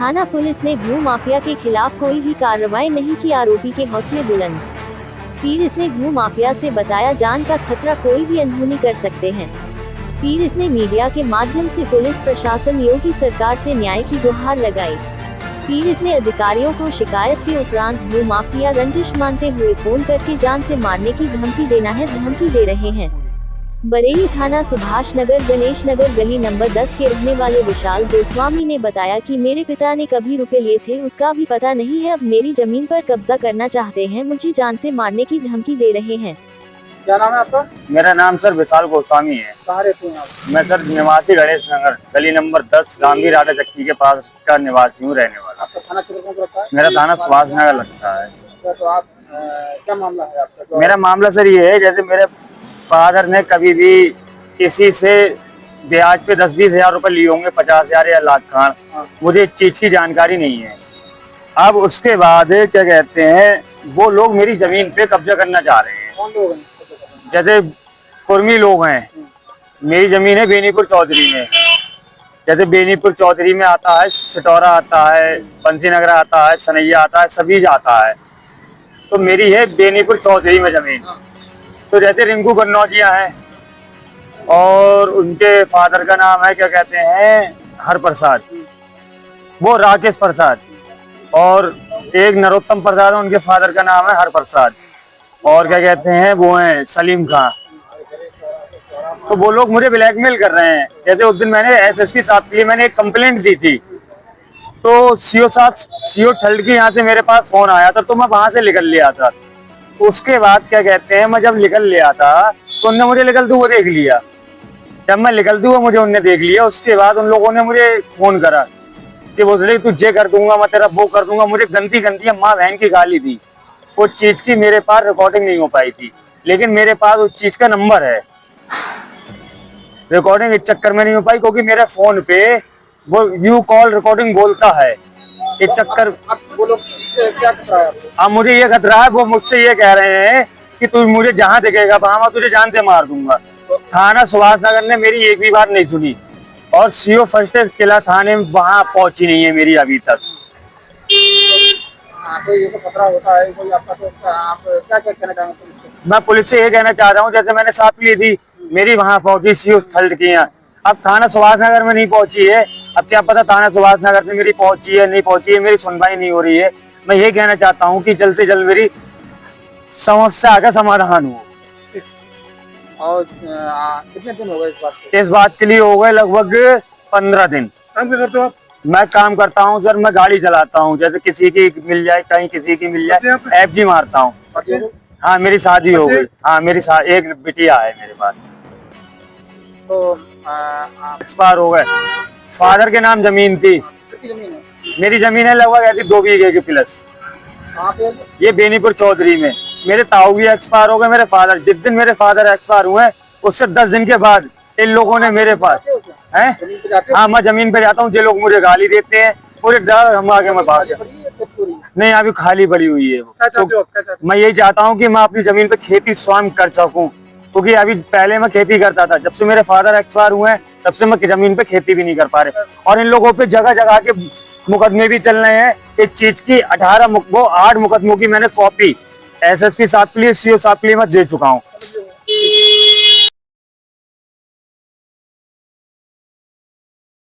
थाना पुलिस ने भू माफिया के खिलाफ कोई भी कार्रवाई नहीं की, आरोपी के हौसले बुलंद। पीड़ित ने भू माफिया से बताया, जान का खतरा कोई भी अनहोनी कर सकते हैं। पीड़ित ने मीडिया के माध्यम से पुलिस प्रशासन, योगी सरकार से न्याय की गुहार लगाई। पीड़ित ने अधिकारियों को शिकायत के उपरांत भू माफिया रंजिश मानते हुए फोन करके जान से मारने की धमकी दे रहे हैं। बरेली थाना सुभाष नगर गणेश नगर गली नंबर 10 के रहने वाले विशाल गोस्वामी ने बताया कि मेरे पिता ने कभी रुपए लिए थे उसका भी पता नहीं है, अब मेरी जमीन पर कब्जा करना चाहते हैं, मुझे जान से मारने की धमकी दे रहे हैं। क्या नाम है आपका? मेरा नाम सर विशाल गोस्वामी है। कहाँ रहते हैं आप? मैं सर निवासी गणेश नगर गली नंबर 10 गांधी राधा चक्की के पास का निवासी हूँ, रहने वाला। आपका थाना क्षेत्र कौन सा लगता है? मेरा थाना सुभाष नगर लगता है। तो आप क्या मामला है आपका? मेरा मामला सर ये है, जैसे मेरे फादर ने कभी भी किसी से ब्याज पे 10-20 हजार रुपए लिए होंगे, 50,000 या लाख खान, मुझे इस चीज की जानकारी नहीं है। अब उसके बाद क्या कहते हैं, वो लोग मेरी जमीन पे कब्जा करना चाह रहे हैं। कौन लोग हैं? जैसे कुर्मी लोग हैं। मेरी जमीन है बेनीपुर चौधरी में। जैसे बेनीपुर चौधरी में आता है, सिटौरा आता है, बंसी नगरा आता है, सनैया आता है, सभी आता है। तो मेरी है बेनीपुर चौधरी में जमीन। तो जैसे रिंकू कन्नौजिया हैं और उनके फादर का नाम है क्या कहते हैं हर प्रसाद, वो राकेश प्रसाद, और एक नरोत्तम प्रसाद है, उनके फादर का नाम है हर प्रसाद, और क्या कहते हैं वो हैं सलीम खान। तो वो लोग मुझे ब्लैकमेल कर रहे हैं। जैसे उस दिन मैंने एसएसपी साहब के लिए मैंने एक कंप्लेंट दी थी, तो सीओ ठल्ड के यहाँ से मेरे पास फोन आया था, तो मैं वहां से निकल लिया था। उसके बाद क्या कहते हैं, मैं जब निकल लिया था तो उनने मुझे निकलते हुए देख लिया। जब मैं निकलते हुए मुझे उनने देख लिया, उसके बाद उन लोगों ने मुझे फोन करा कि बोले तुझे कर दूंगा, मैं तेरा वो कर दूंगा। मुझे गंदी माँ बहन की गाली दी। उस चीज की मेरे पास रिकॉर्डिंग नहीं हो पाई थी, लेकिन मेरे पास उस चीज का नंबर है। रिकॉर्डिंग इस चक्कर में नहीं हो पाई क्योंकि मेरे फोन पे वो यू कॉल रिकॉर्डिंग बोलता है। इस चक्कर वो लोग क्या खतरा है आपको? अब मुझे ये खतरा है, वो मुझसे ये कह रहे हैं कि तू मुझे जहाँ दिखेगा वहां मैं तुझे जान से मार दूंगा। थाना सुभाष नगर ने मेरी एक भी बात नहीं सुनी, और सीओ फर्स्ट किला थाने में वहां पहुंची नहीं है मेरी अभी तक। कोई ये खतरा होता है कोई आपका, तो आप क्या कहना चाहेंगे पुलिस से? मैं पुलिस से ये कहना चाह रहा हूँ, जैसे मैंने साथ ली थी, मेरी वहां पहुंची सीओ ठल्ड की यहाँ, अब थाना सुभाष नगर में नहीं पहुंची है। अब क्या पता थाना सुभाष नगर से मेरी पहुंची है नहीं पहुंची है, मेरी सुनवाई नहीं हो रही है। मैं ये कहना चाहता हूँ कि जल्द से जल्द मेरी समस्या का समाधान हो। और कितने दिन हो गए इस बात को? इस बात के लिए हो गए लगभग 15 दिन। काम क्या करते हो आप? मैं काम करता हूँ सर, मैं गाड़ी चलाता हूँ। जैसे किसी की मिल जाए, कहीं किसी की मिल जाए, FG मारता हूँ। हाँ मेरी शादी हो गई। हाँ मेरी एक बिटिया है मेरे पास। तो एक्सपायर हो गए। फादर के नाम जमीन थी। कितनी जमीन है? मेरी जमीन है लगभग ऐसी 2 बीघे की प्लस। कहाँ पे? ये बेनीपुर चौधरी में। मेरे ताऊ भी एक्सपायर हो गए, मेरे फादर। जिस दिन मेरे फादर एक्सपायर हुए उससे 10 दिन के बाद इन लोगों ने मेरे पास है। हाँ मैं जमीन पे जाता हूँ, जो लोग मुझे गाली देते हैं, पूरे डर हम आगे मैं भाग गया। नहीं अभी खाली पड़ी हुई है वो। तो मैं यही चाहता हूँ कि मैं अपनी जमीन पे खेती स्वयं कर सकूँ, क्योंकि अभी पहले मैं खेती करता था, जब से मेरे फादर एक्सपायर हुए हैं तब से मैं जमीन पे खेती भी नहीं कर पा रहे। और इन लोगों पे जगह जगह के मुकदमे भी चल रहे हैं। इस चीज की 8 मुकदमों की मैंने कॉपी SSP साहब के लिए, CO साहब के लिए मैं दे चुका हूँ।